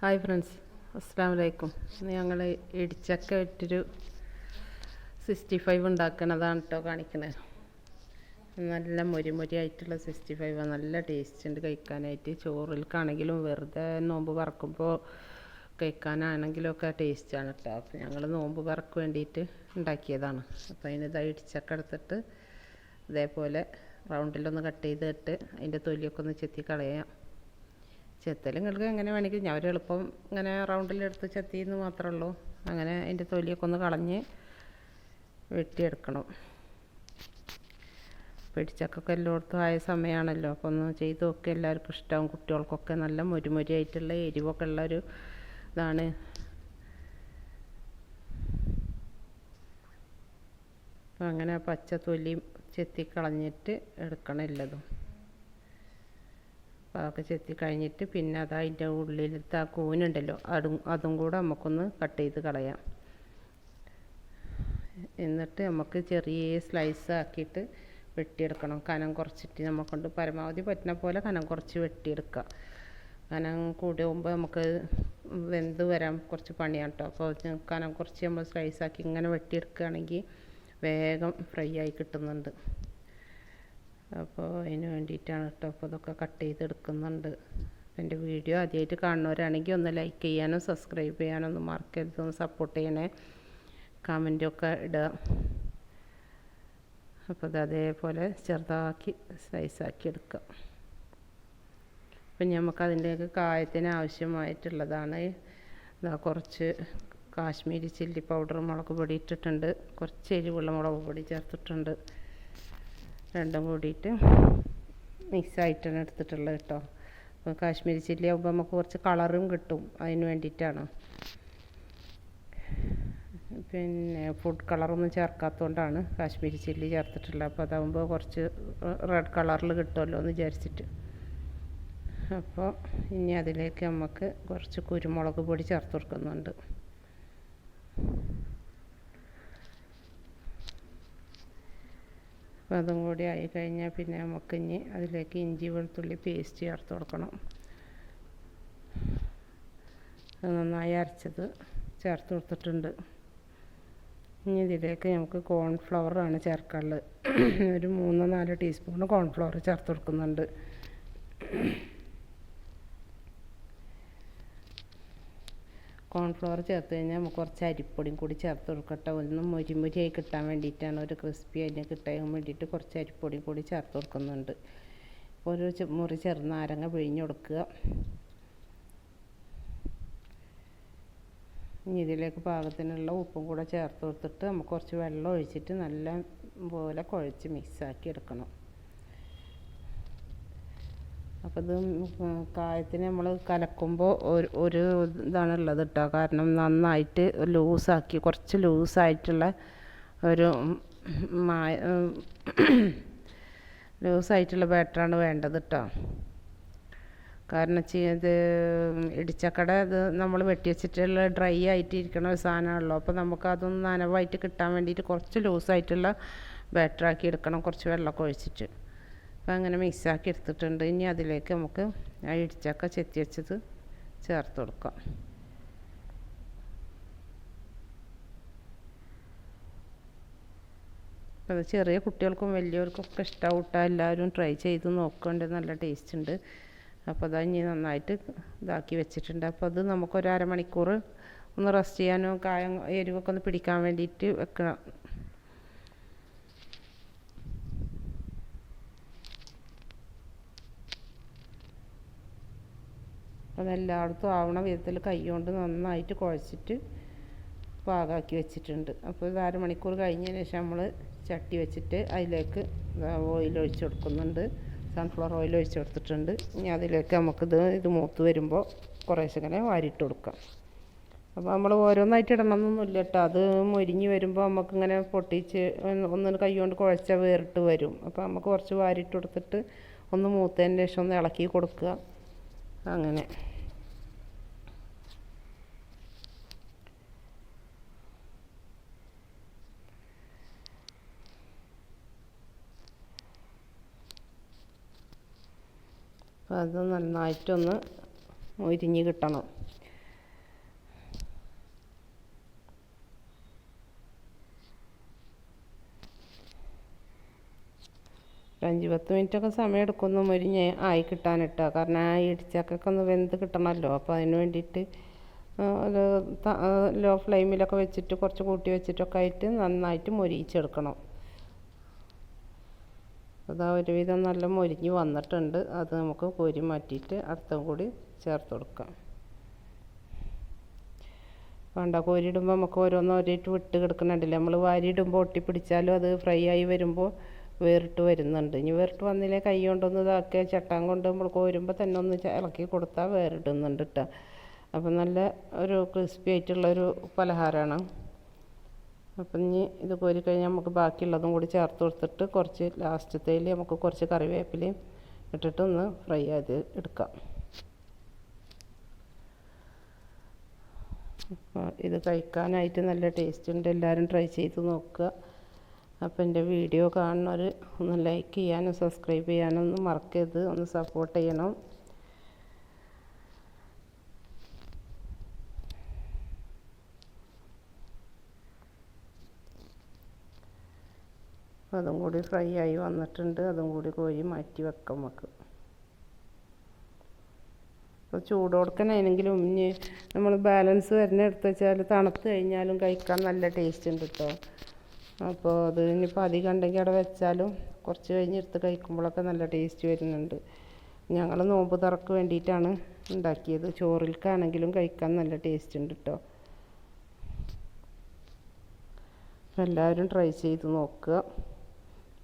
Hi friends, അസ്സാം വലൈക്കും. ഇന്ന് ഞങ്ങൾ ഇടിച്ചക്ക ഇട്ടൊരു 65 ഉണ്ടാക്കുന്നതാണ് കേട്ടോ കാണിക്കുന്നത്. നല്ല മൊരി ആയിട്ടുള്ള 65 നല്ല ടേസ്റ്റ് ഉണ്ട് കഴിക്കാനായിട്ട്. ചോറിൽക്കാണെങ്കിലും വെറുതെ നോമ്പ് പറക്കുമ്പോൾ കഴിക്കാനാണെങ്കിലും ഒക്കെ ടേസ്റ്റാണ് കേട്ടോ. അപ്പോൾ ഞങ്ങൾ നോമ്പ് പറക്ക് വേണ്ടിയിട്ട് ഉണ്ടാക്കിയതാണ്. അപ്പോൾ അതിന് ഇടിച്ചക്ക എടുത്തിട്ട് ഇതേപോലെ റൗണ്ടിലൊന്ന് കട്ട് ചെയ്തിട്ട് അതിൻ്റെ തൊലിയൊക്കെ ഒന്ന് ചെത്തി കളയാം. ചെത്തൽ നിങ്ങൾക്ക് എങ്ങനെ വേണമെങ്കിൽ, ഞാൻ ഒരു എളുപ്പം ഇങ്ങനെ റൗണ്ടിലെടുത്ത് ചെത്തിയെന്ന് മാത്രമേ ഉള്ളൂ. അങ്ങനെ അതിൻ്റെ തൊലിയൊക്കെ ഒന്ന് കളഞ്ഞ് വെട്ടിയെടുക്കണം. പിടിച്ചക്കൊക്കെ എല്ലായിടത്തും ആയ സമയമാണല്ലോ, അപ്പോൾ ഒന്ന് ചെയ്ത് നോക്കി. എല്ലാവർക്കും ഇഷ്ടമാവും. കുട്ടികൾക്കൊക്കെ നല്ല മൊരി ആയിട്ടുള്ള എരിവൊക്കെ ഉള്ളൊരു ഇതാണ്. അപ്പോൾ അങ്ങനെ പച്ച തൊലി ചെത്തി കളഞ്ഞിട്ട് എടുക്കണം എല്ലതും. അപ്പോൾ അതൊക്കെ ചെത്തി കഴിഞ്ഞിട്ട് പിന്നെ അതിൻ്റെ ഉള്ളിലത്തെ ആ കൂനുണ്ടല്ലോ, അതും കൂടെ നമുക്കൊന്ന് കട്ട് ചെയ്ത് കളയാം. എന്നിട്ട് നമുക്ക് ചെറിയ സ്ലൈസ് ആക്കിയിട്ട് വെട്ടിയെടുക്കണം. കനം കുറച്ചിട്ട് നമുക്കൊണ്ട് പരമാവധി പറ്റുന്ന പോലെ കനം കുറച്ച് വെട്ടിയെടുക്കുക. കനം കൂടുമ്പോൾ നമുക്ക് വെന്ത് വരാൻ കുറച്ച് പണിയാണ് കേട്ടോ. അപ്പോൾ കനം കുറച്ച് നമ്മൾ സ്ലൈസാക്കി ഇങ്ങനെ വെട്ടിയെടുക്കുകയാണെങ്കിൽ വേഗം ഫ്രൈ ആയി കിട്ടുന്നുണ്ട്. അപ്പോൾ അതിന് വേണ്ടിയിട്ടാണ് കേട്ടോ. അപ്പോൾ അതൊക്കെ കട്ട് ചെയ്തെടുക്കുന്നുണ്ട്. എൻ്റെ വീഡിയോ ആദ്യമായിട്ട് കാണുന്നവരാണെങ്കിൽ ഒന്ന് ലൈക്ക് ചെയ്യാനും സബ്സ്ക്രൈബ് ചെയ്യാനും ഒന്ന് മറക്കരുത്. ഒന്ന് സപ്പോർട്ട് ചെയ്യണേ, കമൻറ്റൊക്കെ ഇടുക. അപ്പോൾ അത് അതേപോലെ ചെറുതാക്കി സ്ലൈസാക്കി എടുക്കുക. അപ്പം നമുക്കതിൻ്റെയൊക്കെ കായത്തിന് ആവശ്യമായിട്ടുള്ളതാണ്. കുറച്ച് കാശ്മീരി ചില്ലി പൗഡർ, മുളക് പൊടി ഇട്ടിട്ടുണ്ട്. കുറച്ച് എരിവുള്ള മുളക് പൊടി ചേർത്തിട്ടുണ്ട്. രണ്ടും കൂടിയിട്ട് മിക്സായിട്ടാണ് എടുത്തിട്ടുള്ളത് കേട്ടോ. അപ്പോൾ കാശ്മീരി ചില്ലി ആകുമ്പോൾ നമുക്ക് കുറച്ച് കളറും കിട്ടും, അതിന് വേണ്ടിയിട്ടാണ്. പിന്നെ ഫുഡ് കളറൊന്നും ചേർക്കാത്തതുകൊണ്ടാണ് കാശ്മീരി ചില്ലി ചേർത്തിട്ടുള്ളത്. അപ്പോൾ അതാകുമ്പോൾ കുറച്ച് റെഡ് കളറിൽ കിട്ടുമല്ലോ എന്ന് വിചാരിച്ചിട്ട്. അപ്പോൾ ഇനി അതിലേക്ക് നമുക്ക് കുറച്ച് കുരുമുളക് പൊടി ചേർത്ത് കൊടുക്കുന്നുണ്ട്. അപ്പോൾ അതും കൂടി ആയി കഴിഞ്ഞാൽ പിന്നെ നമുക്ക് ഇനി അതിലേക്ക് ഇഞ്ചി വെളുത്തുള്ളി പേസ്റ്റ് ചേർത്ത് കൊടുക്കണം. അത് നന്നായി അരച്ചത് ചേർത്ത് കൊടുത്തിട്ടുണ്ട്. ഇനി ഇതിലേക്ക് നമുക്ക് കോൺഫ്ലവറാണ് ചേർക്കാനുള്ളത്. ഒരു 3-4 ടീസ്പൂൺ കോൺഫ്ലവർ ചേർത്ത് കൊടുക്കുന്നുണ്ട്. കോൺഫ്ലവർ ചേർത്ത് കഴിഞ്ഞാൽ നമുക്ക് കുറച്ച് അരിപ്പൊടിയും കൂടി ചേർത്ത് കൊടുക്കട്ടെ. ഒന്ന് മൊരിയായി കിട്ടാൻ വേണ്ടിയിട്ടാണ്, ഒരു ക്രിസ്പി അതിന് കിട്ടാൻ വേണ്ടിയിട്ട് കുറച്ച് അരിപ്പൊടിയും കൂടി ചേർത്ത് കൊടുക്കുന്നുണ്ട്. ഒരു മുറി ചെറുനാരങ്ങ പിഴിഞ്ഞ് കൊടുക്കുക. ഇനി ഇതിലേക്ക് പാകത്തിനുള്ള ഉപ്പും കൂടെ ചേർത്ത് കൊടുത്തിട്ട് നമുക്ക് കുറച്ച് വെള്ളം ഒഴിച്ചിട്ട് നല്ല പോലെ കുഴച്ച് മിക്സാക്കി എടുക്കണം. അപ്പോൾ ഇത് കായത്തിന് നമ്മൾ കലക്കുമ്പോൾ ഒരു ഇതാണുള്ളത് കേട്ടോ. കാരണം നന്നായിട്ട് ലൂസാക്കി, കുറച്ച് ലൂസായിട്ടുള്ള ഒരു ലൂസായിട്ടുള്ള ബാറ്ററാണ് വേണ്ടത് കേട്ടോ. കാരണം ഇത് ഇടിച്ചക്കട ഇത് നമ്മൾ വെട്ടി വെച്ചിട്ടുള്ള ഡ്രൈ ആയിട്ട് ഇരിക്കുന്ന ഒരു സാധനമാണല്ലോ. അപ്പോൾ നമുക്ക് അതൊന്ന് നനവായിട്ട് കിട്ടാൻ വേണ്ടിയിട്ട് കുറച്ച് ലൂസായിട്ടുള്ള ബാറ്ററാക്കി എടുക്കണം, കുറച്ച് വെള്ളമൊക്കെ ഒഴിച്ചിട്ട്. അപ്പോൾ അങ്ങനെ മിക്സാക്കി എടുത്തിട്ടുണ്ട്. ഇനി അതിലേക്ക് നമുക്ക് ആ ഇടിച്ചക്ക ചെത്തി വെച്ചത് ചേർത്ത് കൊടുക്കാം. അപ്പോൾ അത് ചെറിയ കുട്ടികൾക്കും വലിയവർക്കൊക്കെ ഇഷ്ടമാവും കേട്ടോ. എല്ലാവരും ട്രൈ ചെയ്ത് നോക്കേണ്ടത്, നല്ല ടേസ്റ്റ് ഉണ്ട്. അപ്പോൾ അത് ഇനി നന്നായിട്ട് ഇതാക്കി വെച്ചിട്ടുണ്ട്. അപ്പോൾ അത് നമുക്കൊരു അരമണിക്കൂർ ഒന്ന് റെസ്റ്റ് ചെയ്യാനും കായം എരിവൊക്കെ ഒന്ന് പിടിക്കാൻ വേണ്ടിയിട്ട് വെക്കണം. അതെല്ലായിടത്തും ആവണ വിധത്തിൽ കൈ കൊണ്ട് നന്നായിട്ട് കുഴച്ചിട്ട് പാകമാക്കി വെച്ചിട്ടുണ്ട്. അപ്പോൾ ഇത് അരമണിക്കൂർ കഴിഞ്ഞതിന് ശേഷം നമ്മൾ ചട്ടി വെച്ചിട്ട് അതിലേക്ക് ഓയിൽ ഒഴിച്ച് കൊടുക്കുന്നുണ്ട്. സൺഫ്ലവർ ഓയിൽ ഒഴിച്ച് കൊടുത്തിട്ടുണ്ട്. ഇനി അതിലേക്ക് നമുക്കിത് മൂത്ത് വരുമ്പോൾ കുറേശ്ശെ ഇങ്ങനെ വാരിയിട്ട് കൊടുക്കാം. അപ്പോൾ നമ്മൾ ഓരോന്നായിട്ട് ഇടണമെന്നൊന്നുമില്ല കേട്ടോ. അത് മൊരിഞ്ഞ് വരുമ്പോൾ നമുക്കിങ്ങനെ പൊട്ടിച്ച് ഒന്ന് കൈ കൊണ്ട് കുഴച്ചാൽ വേറിട്ട് വരും. അപ്പോൾ നമുക്ക് കുറച്ച് വാരിയിട്ട് കൊടുത്തിട്ട് ഒന്ന് മൂത്തതിന് ശേഷം ഒന്ന് ഇളക്കി കൊടുക്കുക. അങ്ങനെ അപ്പോൾ അത് നന്നായിട്ടൊന്ന് മൊരിഞ്ഞ് കിട്ടണം. 5-10 മിനിറ്റൊക്കെ സമയം എടുക്കുന്നു മുരിഞ്ഞ് ആയി കിട്ടാനിട്ടാ. കാരണം ആ ഇടിച്ചക്കൊക്കെ ഒന്ന് വെന്ത് കിട്ടണമല്ലോ. അപ്പോൾ അതിന് വേണ്ടിയിട്ട് ഒരു ലോ ഫ്ലെയിമിലൊക്കെ വെച്ചിട്ട് കുറച്ച് കൂട്ടി വെച്ചിട്ടൊക്കെ ആയിട്ട് നന്നായിട്ട് മൊരിയിച്ചെടുക്കണം. അതാ ഒരുവിധം നല്ല മൊരിഞ്ഞ് വന്നിട്ടുണ്ട്. അത് നമുക്ക് കോരി മാറ്റിയിട്ട് അടുത്തും കൂടി ചേർത്ത് കൊടുക്കാം. വേണ്ട കോരിയിടുമ്പോൾ നമുക്ക് ഓരോന്നോരോട്ട് വിട്ട് കിടക്കുന്നുണ്ടല്ലേ. നമ്മൾ വാരിയിടുമ്പോൾ ഒട്ടിപ്പിടിച്ചാലും അത് ഫ്രൈ ആയി വരുമ്പോൾ വേറിട്ട് വരുന്നുണ്ട്. ഇനി വേറിട്ട് വന്നില്ലേ കൈ കൊണ്ടൊന്ന് ഇതാക്കിയ ചട്ടാൻ കൊണ്ട് നമ്മൾ കോരുമ്പോൾ തന്നെ ഒന്ന് ഇളക്കി കൊടുത്താൽ വേറിടുന്നുണ്ട് കേട്ടോ. അപ്പം നല്ല ഒരു ക്രിസ്പി ആയിട്ടുള്ളൊരു പലഹാരമാണ്. അപ്പം ഇനി ഇത് കോരി കഴിഞ്ഞാൽ നമുക്ക് ബാക്കിയുള്ളതും കൂടി ചേർത്ത് കൊടുത്തിട്ട് കുറച്ച് ലാസ്റ്റത്തേൽ നമുക്ക് കുറച്ച് കറിവേപ്പിലയും ഇട്ടിട്ട് ഒന്ന് ഫ്രൈ ചെയ്ത് എടുക്കാം. അപ്പോൾ ഇത് കഴിക്കാനായിട്ട് നല്ല ടേസ്റ്റ് ഉണ്ട്. എല്ലാവരും ട്രൈ ചെയ്ത് നോക്കുക. അപ്പോൾ എൻ്റെ വീഡിയോ കാണുന്നവർ ഒന്ന് ലൈക്ക് ചെയ്യാനും സബ്സ്ക്രൈബ് ചെയ്യാനും ഒന്നും മറക്കരുത്. ഒന്ന് സപ്പോർട്ട് ചെയ്യണം. അതും കൂടി ഫ്രൈ ആയി വന്നിട്ടുണ്ട്. അതും കൂടി കോരി മാറ്റി വെക്കാം നമുക്ക്. അപ്പോൾ ചൂടോടുക്കനാണെങ്കിലും ഇനി നമ്മൾ ബാലൻസ് വരുന്ന എടുത്ത് വെച്ചാൽ തണുത്ത് കഴിഞ്ഞാലും കഴിക്കാൻ നല്ല ടേസ്റ്റ് ഉണ്ട് കേട്ടോ. അപ്പോൾ അത് ഇനിയിപ്പോൾ അധികം ഉണ്ടെങ്കിൽ അവിടെ വെച്ചാലും കുറച്ച് കഴിഞ്ഞ് എടുത്ത് കഴിക്കുമ്പോഴൊക്കെ നല്ല ടേസ്റ്റ് വരുന്നുണ്ട്. ഞങ്ങൾ നോമ്പ് തുറക്ക് വേണ്ടിയിട്ടാണ് ഉണ്ടാക്കിയത്. ചോറിൽക്കാണെങ്കിലും കഴിക്കാൻ നല്ല ടേസ്റ്റ് ഉണ്ട് കേട്ടോ. അപ്പോൾ എല്ലാവരും ട്രൈ ചെയ്ത് നോക്കുക.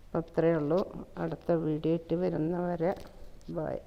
അപ്പോൾ അത്രയേ ഉള്ളൂ. അടുത്ത വീഡിയോ ഇട്ട് വരുന്നവരെ ബൈ.